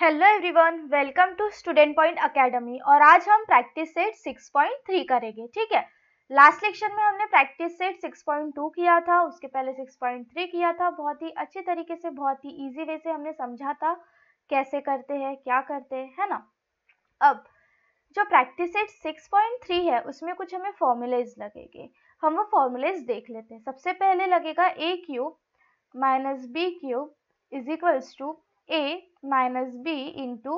Hello everyone, welcome to Student Point Academy. और आज हम प्रैक्टिस सेट 6.3 करेंगे। ठीक है, लास्ट लेक्चर में हमने प्रैक्टिस सेट 6.2 किया था, उसके पहले 6.3 किया था। बहुत ही अच्छी तरीके से, बहुत ही इजी वे से हमने समझा था कैसे करते हैं, क्या करते हैं, है ना। अब जो प्रैक्टिस सेट 6.3 है उसमें कुछ हमें फॉर्मूलेज लगेंगे। हम वो फॉर्मूलेज देख लेते हैं। सबसे पहले लगेगा a cube minus B cube is equals to a minus B into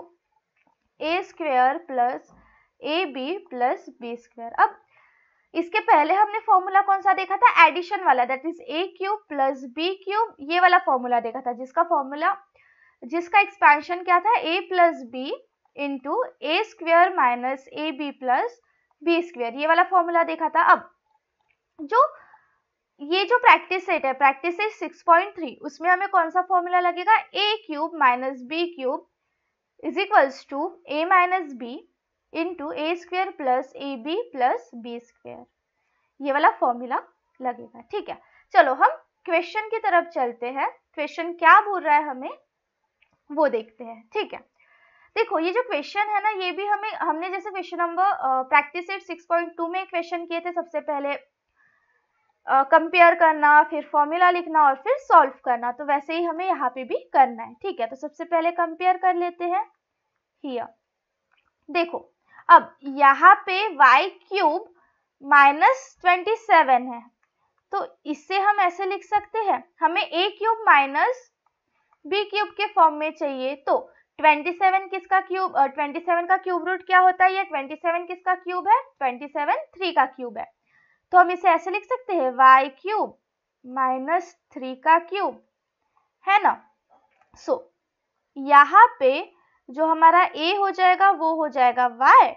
A square plus A B plus B square. अब इसके पहले हमने फॉर्मूला कौन सा देखा था? एडिशन वाला, that is a cube plus B cube, ये वाला फॉर्मूला देखा था, जिसका एक्सपेंशन क्या था? a plus B into A square minus A B plus B square, ये वाला फॉर्मूला देखा था। अब ये जो प्रैक्टिस सेट है, प्रैक्टिस सेट 6.3, उसमें हमें कौन सा फॉर्मूला लगेगा? a cube minus B cube is equals to a minus B into A square plus A B plus B square, ये वाला फॉर्मूला लगेगा। ठीक है, चलो हम क्वेश्चन की तरफ चलते हैं। क्वेश्चन क्या बोल रहा है हमें वो देखते हैं। ठीक है, देखो ये जो क्वेश्चन है ना, ये भी हमने जैसे क्वेश्चन नंबर प्रैक्टिस सेट 6.2 में क्वेश्चन किए थे। सबसे पहले कंपेयर करना, फिर फॉर्मूला लिखना और फिर सॉल्व करना, तो वैसे ही हमें यहाँ पे भी करना है। ठीक है, तो सबसे पहले कंपेयर कर लेते हैं। हियर देखो, अब यहाँ पे y क्यूब माइनस 27 है, तो इससे हम ऐसे लिख सकते हैं, हमें a cube minus b cube के फॉर्म में चाहिए। तो 27 किसका क्यूब, 27 का क्यूब रूट क्या होता है? ये 27 किसका क्यूब है? 27 3 का क्यूब है। तो हम इसे ऐसे लिख सकते हैं, y क्यूब माइनस 3 का क्यूब, है ना। सो यहाँ पे जो हमारा a हो जाएगा वो हो जाएगा y,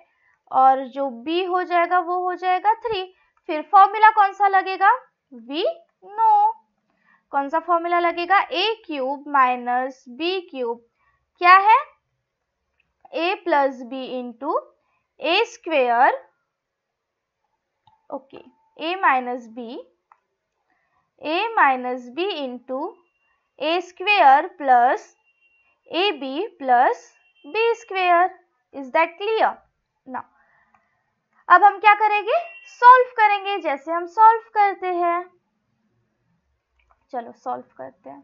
और जो b हो जाएगा वो हो जाएगा 3। फिर फॉर्मूला कौन सा लगेगा? वी नो कौन सा फॉर्मूला लगेगा? a cube minus B cube क्या है? a plus B into A square, okay, a minus B into A square plus A B plus B square. Is that clear? ना, अब हम क्या करेंगे? सॉल्व करेंगे, जैसे हम सॉल्व करते हैं। चलो सॉल्व करते हैं।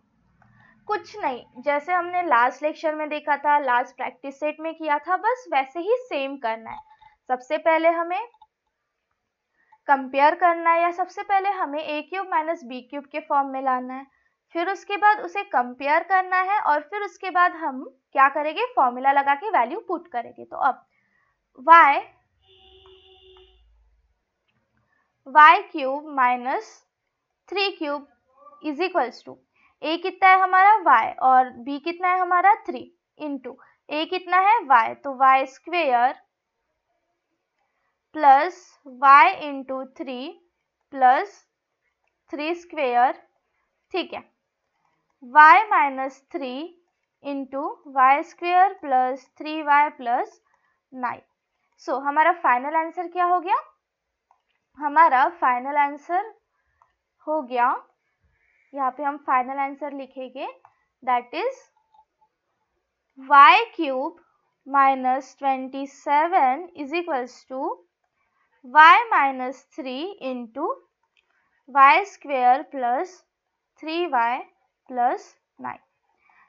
कुछ नहीं, जैसे हमने लास्ट लेक्चर में देखा था, लास्ट प्रैक्टिस सेट में किया था, बस वैसे ही सेम करना है। सबसे पहले हमें कंपेयर करना है, या सबसे पहले हमें a cube minus B cube के फॉर्म में लाना है, फिर उसके बाद उसे कंपेयर करना है, और फिर उसके बाद हम क्या करेंगे? फॉर्मूला लगा के वैल्यू पुट करेंगे। तो अब y cube minus 3 cube is equals to a कितना है हमारा? y, और b कितना है हमारा? 3, इंटू a कितना है? y, तो y square plus y into 3 plus 3 square. ठीक है, y minus 3 into Y square plus 3y plus 9। So हमारा फाइनल आंसर क्या हो गया? हमारा फाइनल आंसर हो गया, यहाँ पे हम फाइनल आंसर लिखेंगे, that is y cube minus 27 is equals to y minus 3 into Y square plus 3y plus 9।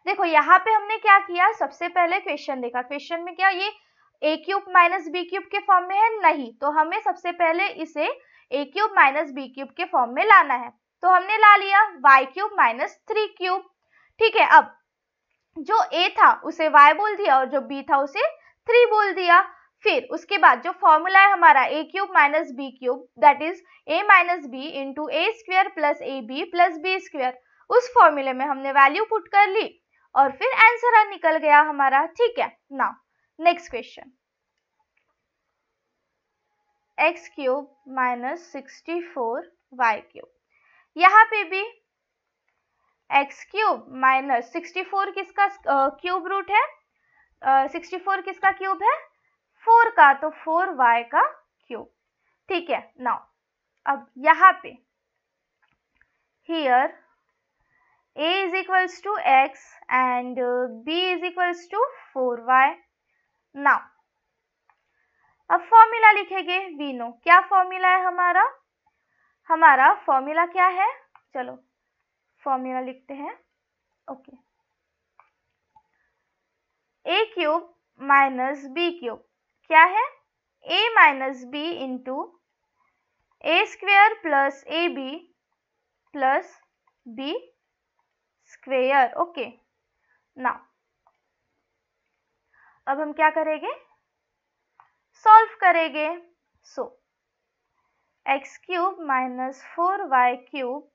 देखो यहाँ पे हमने क्या किया? सबसे पहले क्वेश्चन देखा, क्वेश्चन में क्या ये a cube minus B cube के फॉर्म में है? नहीं, तो हमें सबसे पहले इसे a cube minus B cube के फॉर्म में लाना है, तो हमने ला लिया y क्यूब माइनस 3 क्यूब। ठीक है, अब जो a था उसे y बोल दिया, और जो b था उसे 3 बोल दिया। फिर उसके बाद जो फॉर्मूला है हमारा a cube minus B cube, that is a minus B into A square plus A B plus B square, उस फॉर्मूले में हमने वैल्यू पुट कर ली और फिर आंसर निकल गया हमारा। ठीक है, now next question, x cube minus 64 y cube. यहाँ पे भी x क्यूब माइनस 64 किसका क्यूब रूट है? 64 किसका क्यूब है? 4 का, तो 4y का क्यूब। ठीक है, नाउ अब यहाँ पे here a is equals to x and b is equals to 4y. Now अब फॉर्मूला लिखेंगे. वी नो क्या फॉर्मूला है हमारा फॉर्मूला क्या है, चलो फॉर्मूला लिखते हैं. Okay, a cube minus B cube क्या है, a minus B into A square plus A B plus B square. Okay, now अब हम क्या करेंगे, सॉल्व करेंगे. So x cube minus 4y cube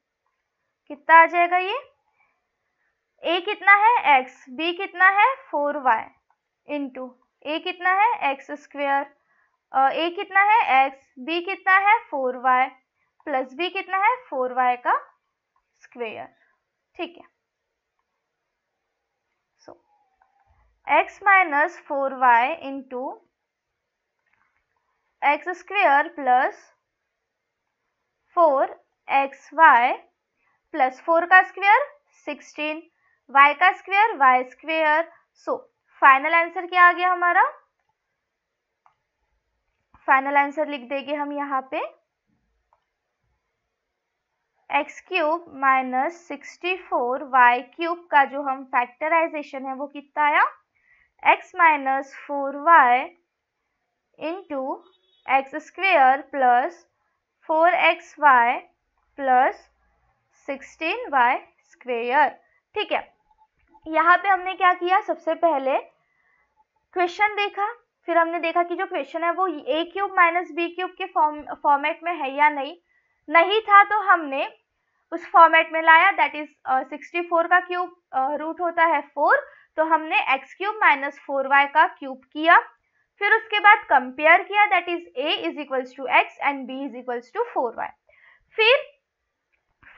कितना आ जाएगा, ये a कितना है x, b कितना है 4y इंटू a कितना है x स्क्वेयर, a कितना है x, b कितना है 4y प्लस b कितना है 4y का स्क्वेयर. ठीक है, सो x minus 4y into x square plus 4xy plus 4 का स्क्वेयर 16, y का square y square. So final answer क्या आ गया हमारा, फाइनल आंसर लिख देंगे हम यहाँ पे x cube minus 64y cube का जो हम फैक्टराइजेशन है वो कितना आया, x minus 4y into x square plus 4xy plus 16y square. ठीक है, यहाँ पे हमने क्या किया, सबसे पहले क्वेश्चन देखा, फिर हमने देखा कि जो क्वेश्चन है वो ए क्यूब माइनस बी क्यूब के फॉर्मेट में है या नहीं था, तो हमने उस फॉर्मेट में लाया. दैट इज 64 का क्यूब रूट होता है 4, तो हमने एक्स क्यूब माइनस 4y का क्यूब किया. फिर उसके बाद कंपेयर किया, that is a is equals to X and b is equals to 4y. फिर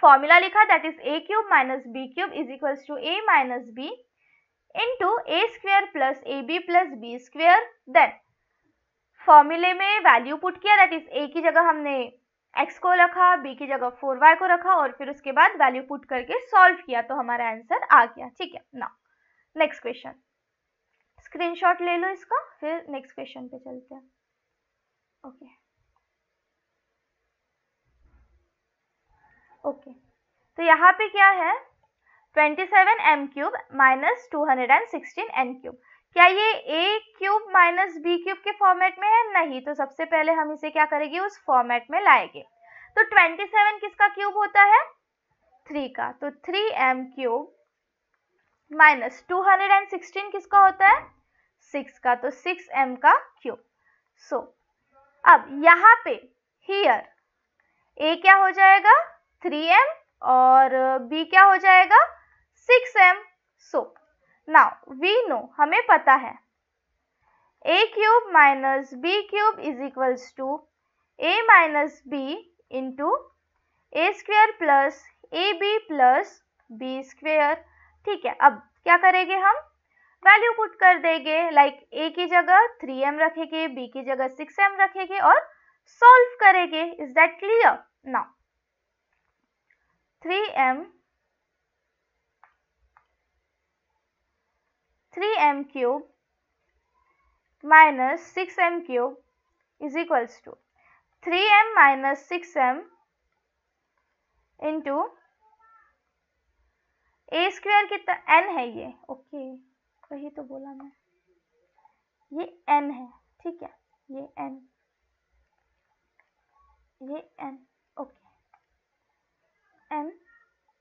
फॉर्मूला लिखा, that is a cube minus b cube is equals to a minus b into A square plus A B plus B square. Then फॉर्मूले में value put किया, that is a की जगह हमने x को रखा, b की जगह 4y को रखा और फिर उसके बाद वैल्यू पुट करके सॉल्व किया, तो हमारा आंसर आ गया. ठीक है, नाउ नेक्स्ट क्वेश्चन, स्क्रीनशॉट ले लो इसका, फिर नेक्स्ट क्वेश्चन पे चलते हैं. ओके, तो यहाँ पे क्या है, 27 m cube minus 216 n cube. क्या ये a cube minus b cube के फॉर्मेट में है, नहीं, तो सबसे पहले हम इसे क्या करेंगे, उस फॉर्मेट में लाएंगे. तो 27 किसका क्यूब होता है, 3 का, तो 3m क्यूब माइनस 216 किसका होता है, 6 का, तो 6m का क्यूब. सो अब यहाँ पे हियर a क्या हो जाएगा 3m और b क्या हो जाएगा 6m. So now we know, हमें पता है a cube minus b cube is equals to a minus b into A square plus A B plus B square. ठीक है, अब क्या करेंगे, हम वैल्यू पुट कर देंगे, लाइक a की जगह 3m रखेंगे, b की जगह 6m रखेंगे और सॉल्व करेंगे. Is that clear? Now 3m cube minus 6m cube is equals to 3m minus 6m into A square कितना n है ये. ओके, वही तो बोला मैं, ये n है. ठीक है, ये n, okay, n.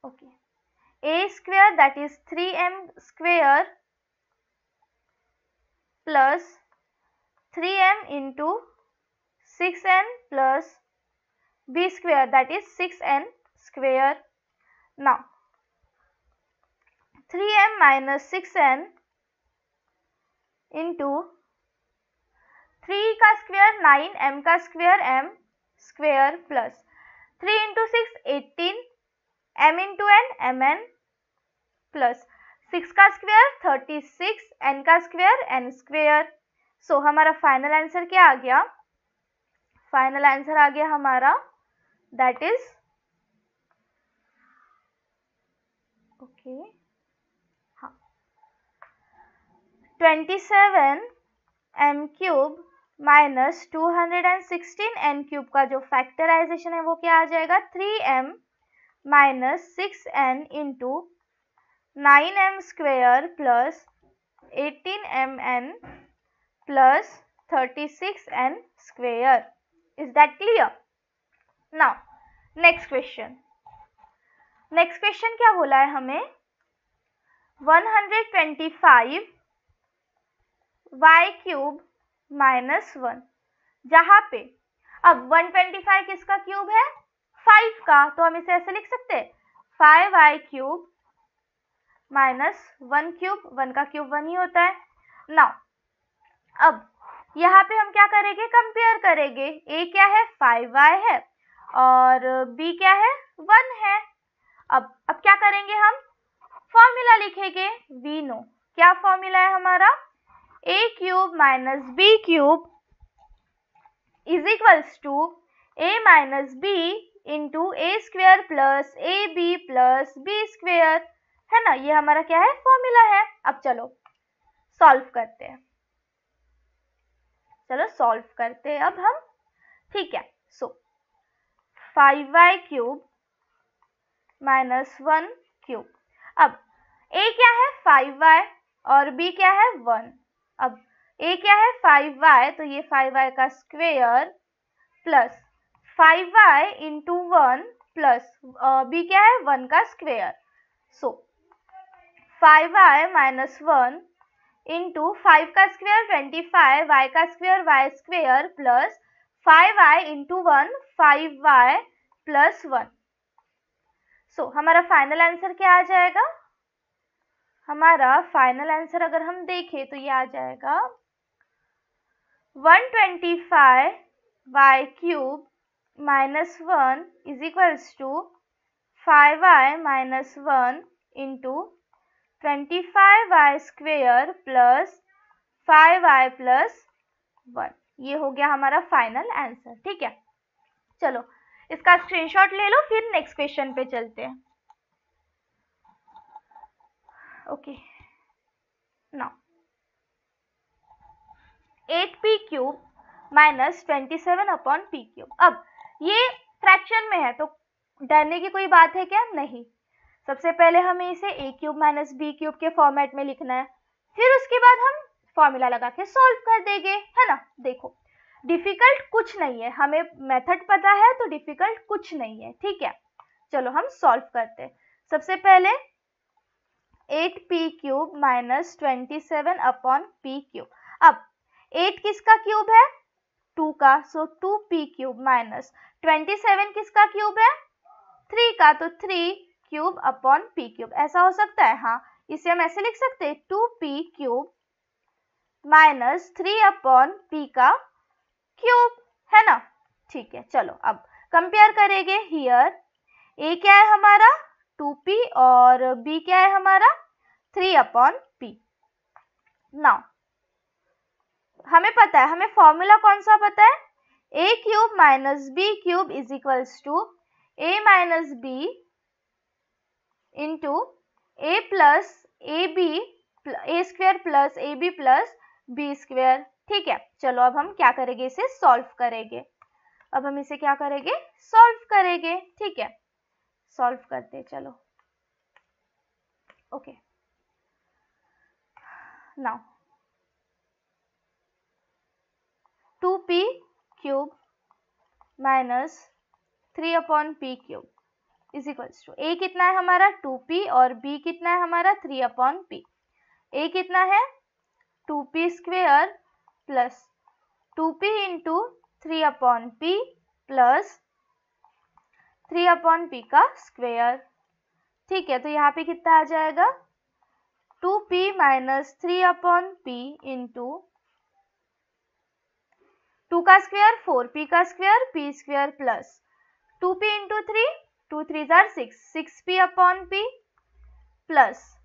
Okay, a square that is 3m square plus 3m into 6n plus b square that is 6n square. Now 3m minus 6n into 3 का स्क्वेयर 9, m का square m square plus 3 into 6 18, m into n mn plus 6 का square 36, n का square n square. सो हमारा final answer क्या आ गया, final answer आ गया हमारा दैट इज ओके हाँ 27m³ माइनस 216n³ का जो फैक्टराइजेशन है वो क्या आ जाएगा 3m minus 6n into 9m² plus 18mn plus 36n². Is that clear? Now next question. Next question क्या बोला है हमें 125 y³ माइनस 1, जहां पे अब 125 किसका क्यूब है 5 का, तो हम इसे ऐसे लिख सकते हैं 5y³ माइनस 1³ 1 का क्यूब 1 ही होता है. नाउ अब यहाँ पे हम क्या करेंगे कंपेयर करेंगे, a क्या है 5y है और b क्या है 1 है. अब क्या करेंगे हम फॉर्मूला लिखेंगे, वी नो क्या फॉर्मूला है हमारा a³ minus b³ is equals to a minus b into a² plus ab plus b², है ना. ये हमारा क्या है फॉर्मूला है. अब चलो सॉल्व करते हैं, चलो सॉल्व करते हैं अब हम. ठीक है, सो 5y³ माइनस 1³. अब a क्या है 5y और b क्या है 1. अब a क्या है 5y, तो ये 5y का square plus 5y into 1 plus b क्या है 1 का स्क्वेयर. सो 5y माइनस 1 इंटू 5 का स्क्वेयर 25, y का square y² plus 5y into 1 5y plus 1. सो हमारा फाइनल आंसर क्या आ जाएगा, हमारा फाइनल आंसर अगर हम देखें तो ये आ जाएगा 125 y³ minus 1 is equals to 5y minus 1 into 25y² plus 5y plus 1. ये हो गया हमारा फाइनल आंसर. ठीक है, चलो इसका स्क्रीनशॉट ले लो, फिर नेक्स्ट क्वेश्चन पे चलते हैं. Okay now 8p³ minus 27/p³. अब ये फ्रैक्शन में है तो डरने की कोई बात है क्या, नहीं. सबसे पहले हमें इसे a³ माइनस b³ के फॉर्मेट में लिखना है, फिर उसके बाद हम फॉर्मूला लगा के सॉल्व कर देंगे, है ना. देखो डिफिकल्ट कुछ नहीं है, हमें मेथड पता है तो डिफिकल्ट कुछ नहीं है. ठीक है, चलो हम सॉल्व करते हैं. सबसे पहले 8p³ माइनस 27/p³. अब 8 किसका क्यूब है 2 का, सो 2p³ माइनस 27 किसका क्यूब है 3 का, तो 3³ ऐसा हो सकता है. हाँ, इसे हम ऐसे लिख सकते हैं 2p³ माइनस 3/p का क्यूब, है ना. ठीक है, चलो अब कंपेयर करेंगे. हियर a क्या है हमारा 2p और b क्या है हमारा 3/p. नाउ हमें पता है, हमें फॉर्मूला कौन सा पता है a³ minus b³ is equals to a minus b into a plus a² plus ab plus b². ठीक है, चलो अब हम क्या करेंगे इसे सॉल्व करेंगे. अब हम इसे क्या करेंगे सॉल्व करेंगे. ठीक है, सॉल्व करते हैं. चलो okay now 2p³ minus 3/p³ is equals to a कितना है हमारा 2p और b कितना है हमारा 3/p. a कितना है 2p² plus 2p into 3/p plus 3/p का स्क्वेयर. ठीक है, तो यहाँ पे कितना आ जाएगा 2p माइनस 3/p इंटू 2 का स्क्वेयर 4p का square p² plus 2p into 3 2 3 6 6p/p plus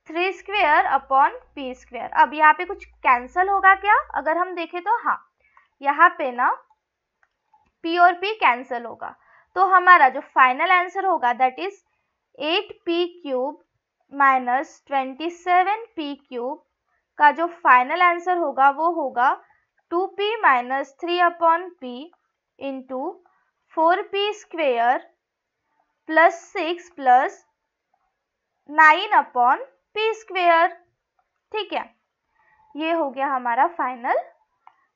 3² अब यहाँ पे कुछ कैंसल होगा क्या, अगर हम देखें तो हाँ, यहाँ पे ना p और p कैंसल होगा, तो हमारा जो फाइनल आंसर होगा that is 8p³ minus 27p cube का जो फाइनल आंसर होगा वो होगा 2p minus 3/p into 4p square plus 6 plus 9/p square. ठीक है, ये हो गया हमारा फाइनल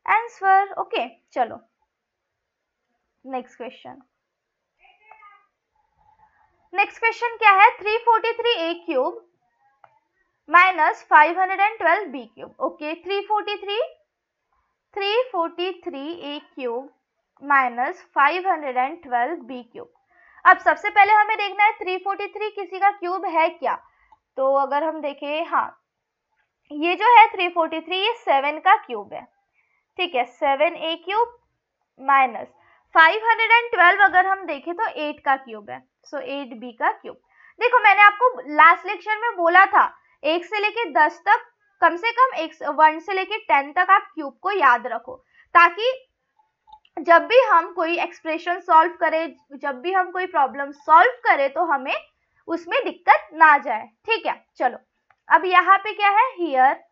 आंसर। ओके, चलो नेक्स्ट क्वेश्चन। नेक्स्ट क्वेश्चन क्या है, 343a cube minus 512b cube. Okay, 343a cube minus 512b cube. अब सबसे पहले हमें देखना है 343 किसी का क्यूब है क्या। तो अगर हम देखें, हाँ ये जो है 343 ये 7 का क्यूब है। ठीक है, 7a क्यूब माइनस 512 अगर हम देखें तो 8 का क्यूब है, सो 8b का क्यूब। देखो मैंने आपको लास्ट लेक्चर में बोला था 1 से लेके 10 तक कम से कम 1 से लेके 10 तक आप क्यूब को याद रखो, ताकि जब भी हम कोई एक्सप्रेशन सॉल्व करें, जब भी हम कोई प्रॉब्लम सॉल्व करें तो हमें उसमें दिक्कत ना जाए। ठीक है, चलो अब यहाँ पे क्या है, here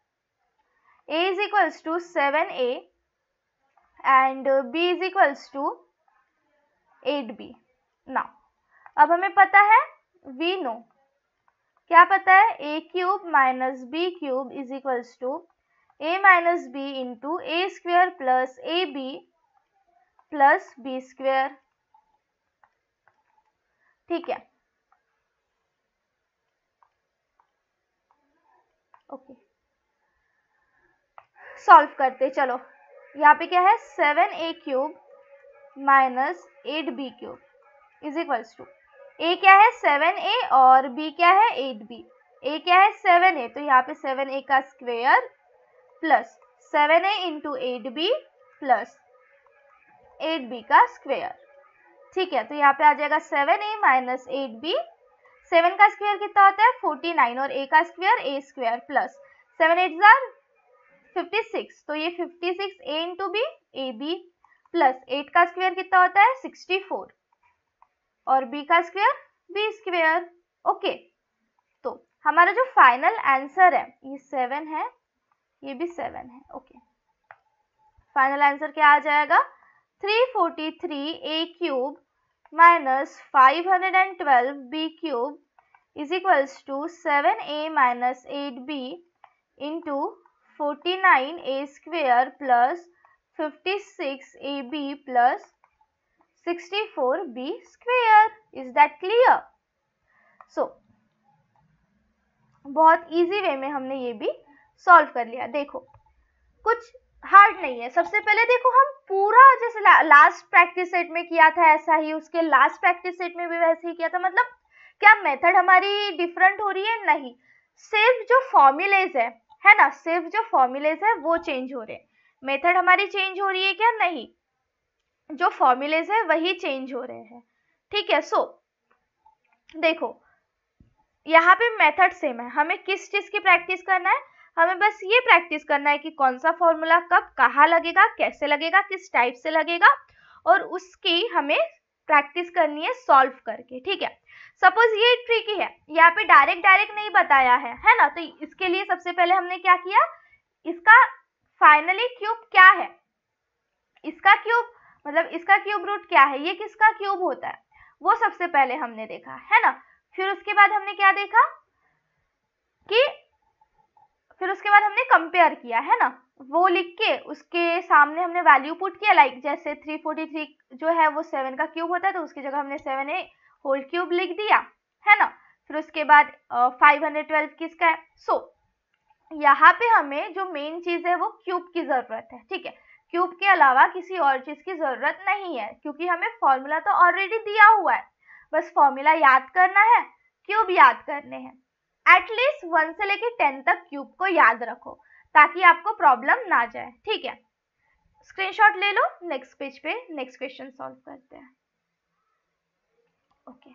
a is equals to 7a and b is equals to 8b। Now अब हमें पता है, we know, क्या पता है, a cube minus b cube is equals to a minus b into a square plus ab plus b square. ठीक है, okay solve करते चलो। यहाँ पे क्या है, 7a cube minus 8b cube is equals to, a क्या है 7a और b क्या है 8b। a क्या है 7a, तो यहाँ पे 7a का square plus 7a into 8b plus 8b का स्क्वेयर। ठीक है, तो यहाँ पे आ जाएगा 7a माइनस 8b। 7 का स्क्वेयर कितना होता है 49 और a का square a square plus 7 8 jar 56, तो ये 56a into b ab plus 8 का स्क्वेयर कितना होता है 64 और b का स्क्वेयर b स्क्वेयर। ओके, तो हमारा जो फाइनल आंसर है ये 7 है, ये भी 7 है। ओके, फाइनल आंसर क्या आ जाएगा, 343a cube minus 512b cube is equals to 7a minus 8b into 49a square plus 56ab plus 64b square. Is that clear? So बहुत इजी वे में हमने ये भी सॉल्व कर लिया। देखो कुछ हार्ड नहीं है। सबसे पहले देखो हम पूरा जैसे लास्ट प्रैक्टिस सेट में किया था ऐसा ही उसके लास्ट प्रैक्टिस सेट में भी वैसे ही किया था। मतलब क्या मेथड हमारी डिफरेंट हो रही है? नहीं, सिर्फ जो फॉर्मूलेज है ना, सिर्फ जो फॉर्मूलेज है वो चेंज हो रहे हैं। मेथड हमारी चेंज हो रही है क्या? नहीं, जो फॉर्मूलेज है वही चेंज हो रहे हैं। ठीक है, सो देखो यहाँ पे मेथड सेम है। हमें किस चीज की प्रैक्टिस करना है? हमें बस ये प्रैक्टिस करना है कि कौन सा फॉर्मूला कब कहाँ लगेगा, कैसे लगेगा, किस टाइप से लगेगा, और उसकी हमें प्रैक्टिस करनी है सॉल्व करके। ठीक है, सपोज ये ट्रिकी है, यहाँ पे डायरेक्ट नहीं बताया है ना, तो इसके लिए सबसे पहले हमने क्या किया, इसका फाइनली क्यूब क्या है, इसका क्यूब मतलब इसका क्यूब रूट क्या है, ये किसका क्यूब होता है वो सबसे पहले हमने देखा है ना। फिर उसके बाद हमने क्या देखा कि फिर उसके बाद हमने कंपेयर किया है ना, वो लिख के उसके सामने हमने वैल्यू पुट किया। लाइक जैसे 343 जो है वो 7 का क्यूब होता है तो उसकी जगह हमने 7a होल क्यूब लिख दिया है ना। फिर उसके बाद 512 किसका है। सो यहाँ पे हमें जो मेन चीज है वो क्यूब की जरूरत है। ठीक है, क्यूब के अलावा किसी और चीज की जरूरत नहीं है, क्योंकि हमें फॉर्मूला तो ऑलरेडी दिया हुआ है, बस फॉर्मूला याद करना है, क्यूब याद करने हैं। एटलीस्ट 1 से लेके 10 तक क्यूब को याद रखो ताकि आपको प्रॉब्लम ना जाए। ठीक है, स्क्रीनशॉट ले लो, नेक्स्ट पेज पे नेक्स्ट क्वेश्चन सॉल्व करते हैं। Okay,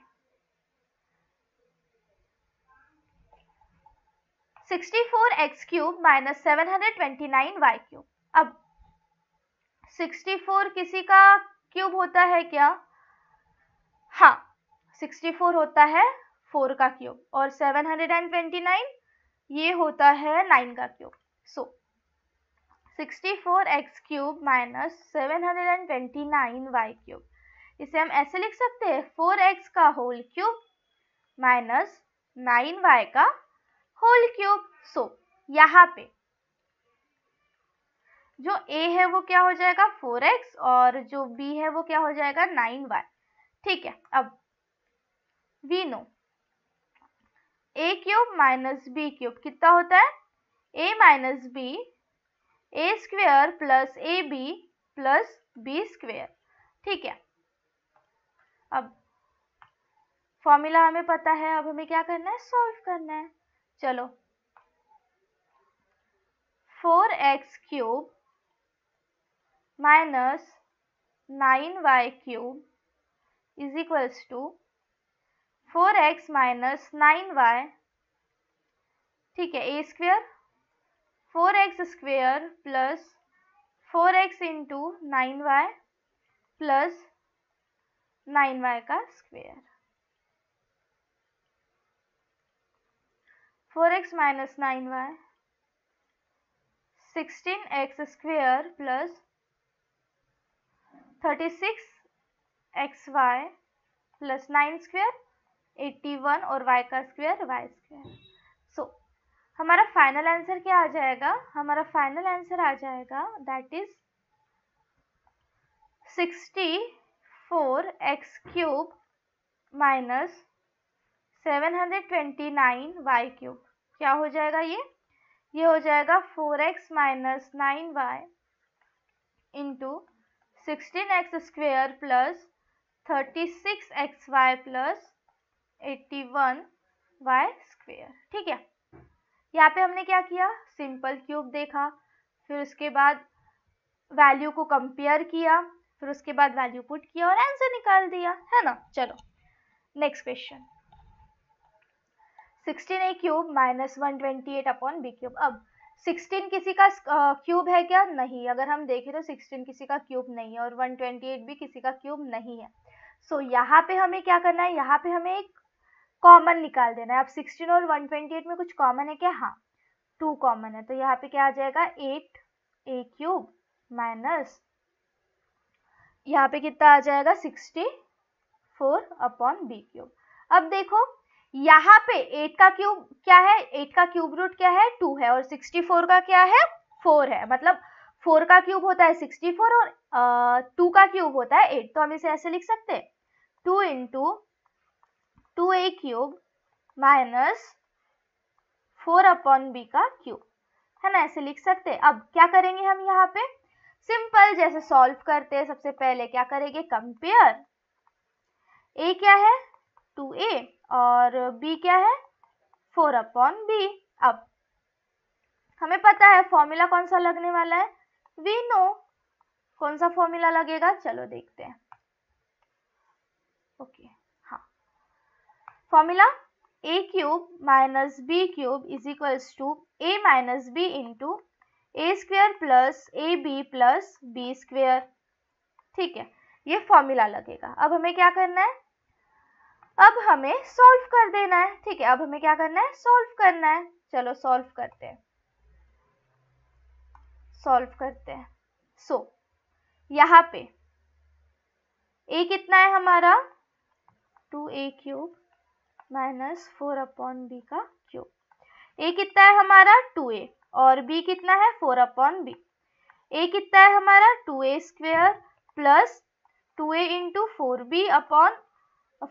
64x cube minus 729y cube. अब 64 किसी का क्यूब होता है क्या? हाँ, 64 होता है 4 का क्यूब, और 729 ये होता है 9 का क्यूब। सो 64x cube minus 729y cube, इसे हम ऐसे लिख सकते हैं 4x का होल क्यूब माइनस 9y का होल क्यूब। सो यहाँ पे जो a है वो क्या हो जाएगा 4x और जो b है वो क्या हो जाएगा 9y। ठीक है, अब we know a cube minus b cube कितना होता है a minus b a square plus A B plus B square. ठीक है, अब फॉर्मूला हमें पता है, अब हमें क्या करना है सॉल्व करना है। चलो 4x cube minus 9y cube is equals to 4x minus 9y, ठीक है, a square 4x square plus 4x into 9y plus 9y का square. 4x minus 9y 16x square plus 36xy plus 9 square 81 और y का square y square. सो हमारा final answer क्या आ जाएगा, हमारा फाइनल आंसर आ जाएगा that is 64x cube minus 729y cube. क्या हो जाएगा ये हो जाएगा 4x minus 9y into 16x square plus 36xy plus 81y square. ठीक है, यहाँ पे हमने क्या किया सिंपल क्यूब देखा, फिर उसके बाद वैल्यू को कंपेयर किया, फिर उसके बाद वैल्यू पुट किया और आंसर निकाल दिया, है ना। चलो next question 16a cube minus 128 upon B cube. अब 16 किसी का क्यूब है क्या, नहीं। अगर हम देखें तो 16 किसी का क्यूब नहीं है और 128 भी किसी का क्यूब नहीं है। सो यहाँ पे हमें क्या करना है, यहाँ पे हमें एक कॉमन निकाल देना है। अब 16 और 128 में कुछ कॉमन है क्या, हाँ 2 कॉमन है, तो यहाँ पे क्या आ जाएगा 8a क्यूब माइनस यहाँ पे कितना आ जाएगा 64 अपॉन बी क्यूब। अब देखो यहाँ पे 8 का क्यूब क्या है, 8 का क्यूब रूट क्या है 2 है और 64 का क्या है 4 है, मतलब 4 का क्यूब होता है 64 और 2 का क्यूब होता है 8। तो हम इसे ऐसे लिख सकते हैं 2 into 2a cube minus 4 upon B का क्यूब, है ना, ऐसे लिख सकते हैं। अब क्या करेंगे हम यहाँ पे सिंपल जैसे सॉल्व करते हैं, सबसे पहले क्या करेंगे कंपेयर, a क्या है 2a और b क्या है 4 अपॉन बी। अब हमें पता है फॉर्मूला कौन सा लगने वाला है, वी नो कौन सा फॉर्मूला लगेगा, चलो देखते हैं। ओके हाँ, formula a cube minus B cube is equals to a minus B into A square plus A B plus B square. ठीक है, ये फॉर्मूला लगेगा। अब हमें क्या करना है, अब हमें सॉल्व कर देना है। ठीक है, अब हमें क्या करना है सॉल्व करना है। चलो सॉल्व करते हैं, सॉल्व करते हैं। सो यहाँ पे a कितना है हमारा 2a cube minus 4 upon B का क्यूब, a कितना है हमारा 2a और b कितना है 4 अपॉन बी। a कितना है हमारा 2a square plus 2a into 4b upon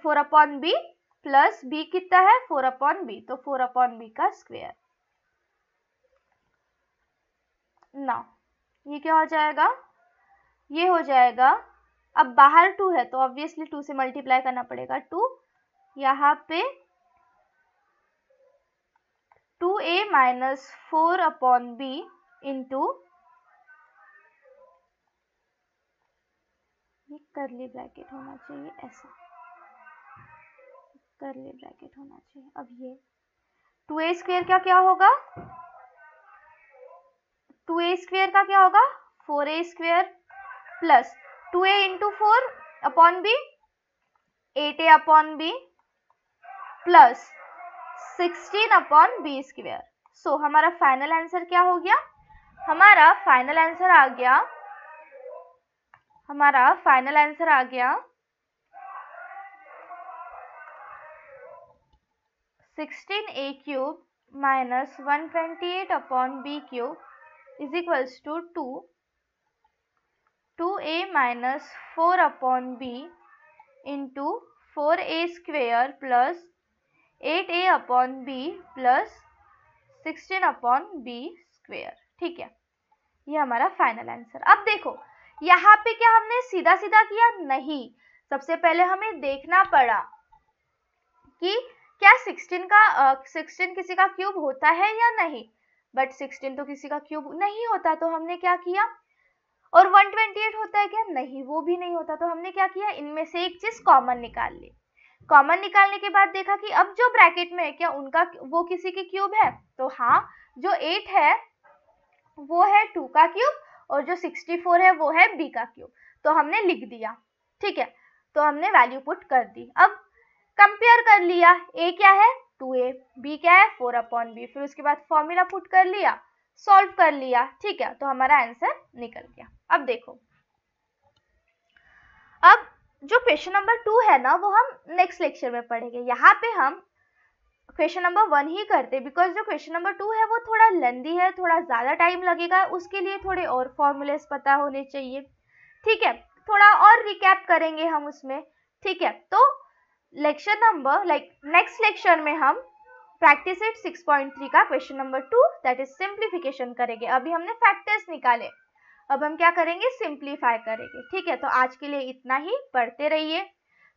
4 upon B plus b कितना है 4 अपॉन बी, तो 4 अपॉन बी का स्क्वेयर। ना ये क्या हो जाएगा, ये हो जाएगा, अब बाहर 2 है तो ऑब्वियसली 2 से मल्टीप्लाई करना पड़ेगा, 2 यहाँ पे 2a minus 4 upon B into ये करली ब्रैकेट होना चाहिए, ऐसा करली ब्रैकेट होना चाहिए। अब ये 2a स्क्वेयर का क्या होगा, 2a स्क्वेयर का क्या होगा 4a square plus 2a into 4 upon b 8a upon B plus 16 upon b square. So हमारा फाइनल आंसर क्या हो गया? हमारा फाइनल आंसर आ गया 16a cube minus 128 upon B cube is equals to 2a minus 4 upon B into 4a square plus 8a upon B plus 16 upon B square. ठीक है, ये हमारा फाइनल आंसर। अब देखो यहाँ पे क्या हमने सीधा सीधा किया? नहीं, सबसे पहले हमें देखना पड़ा कि क्या 16 किसी का क्यूब होता है या नहीं, बट 16 तो किसी का क्यूब नहीं होता, तो हमने क्या किया? और 128 होता है क्या? नहीं, वो भी नहीं होता, तो हमने क्या किया? इनमें से एक चीज कॉमन निकाल ली। कॉमन निकालने के बाद देखा कि अब जो ब्रैकेट में है क्या उनका वो किसी की क्यूब है? तो हाँ, जो 8 है वो है 2 का क्यूब और जो 64 है वो है b का क्यूब, तो हमने लिख दिया। ठीक है, तो हमने वैल्यू पुट कर दी। अब कंपेयर कर लिया, a क्या है? 2a, b क्या है? 4 अपॉन b, फिर उसके बाद फॉर्मूला पुट कर लिया, सॉल्व कर लिया। ठीक है, तो हमारा आंसर निकल गया। अब देखो, अब जो क्वेश्चन नंबर 2 है ना वो हम नेक्स्ट लेक्चर में पढ़ेंगे। यहाँ पे हम क्वेश्चन नंबर 1 ही करते, बिकॉज जो क्वेश्चन नंबर 2 है वो थोड़ा लेंदी है, थोड़ा ज्यादा टाइम लगेगा, उसके लिए थोड़े और फॉर्मूलेस पता होने चाहिए। ठीक है, थोड़ा और रिकैप करेंगे हम उसमें। ठीक है, तो लेक्चर नंबर नेक्स्ट लेक्चर में हम प्रैक्टिस इट 6.3 का question number 2 that is simplification करेंगे। अभी हमने फैक्टर्स निकाले, अब हम क्या करेंगे? सिंप्लीफाई करेंगे। ठीक है, तो आज के लिए इतना ही। पढ़ते रहिए,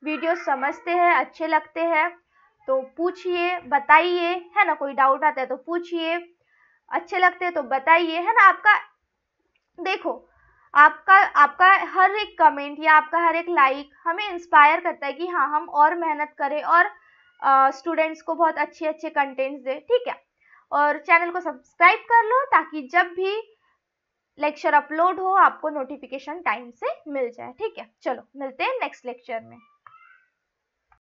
वीडियो समझते हैं, अच्छे लगते हैं तो पूछिए, बताइए, है ना, कोई डाउट आता है तो पूछिए, अच्छे लगते हैं तो बताइए, है ना। आपका देखो, आपका हर एक कमेंट या आपका हर एक लाइक हमें इंस्पायर करता है कि हाँ, हम और मेहनत करें और स्टूडेंट्स को बहुत अच्छे अच्छे कंटेंट्स दें। ठीक है, और चैनल को सब्सक्राइब कर लो ताकि जब भी लेक्चर अपलोड हो आपको नोटिफिकेशन टाइम से मिल जाए। ठीक है, चलो मिलते हैं नेक्स्ट लेक्चर में।